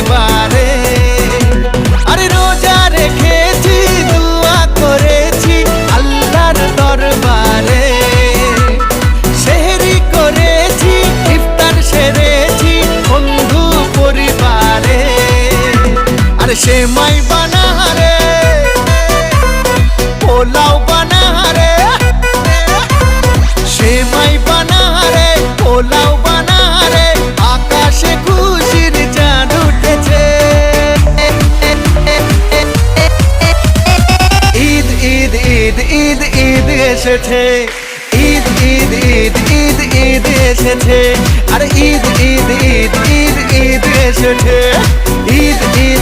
পরিবারে। আরে রোজা রেখেছি, দোয়া করেছি আল্লাহর দরবারে। সেহরি করেছি, ইফতার সেরেছি বন্ধু পরিবারে। আরে সেমাই বানারে, পোলাও বানারে, সেমাই বানারে, পোলাও বানারে, আকাশে খুশির চাঁদ উঠেছে। ঈদ ঈদ ঈদ ঈদ ঈদ এসেছে, ঈদ ঈদ ঈদ ঈদ ঈদ এসেছে। আরে ঈদ ঈদ ঈদ ঈদ ঈদ এসেছে, ঈদ ঈদ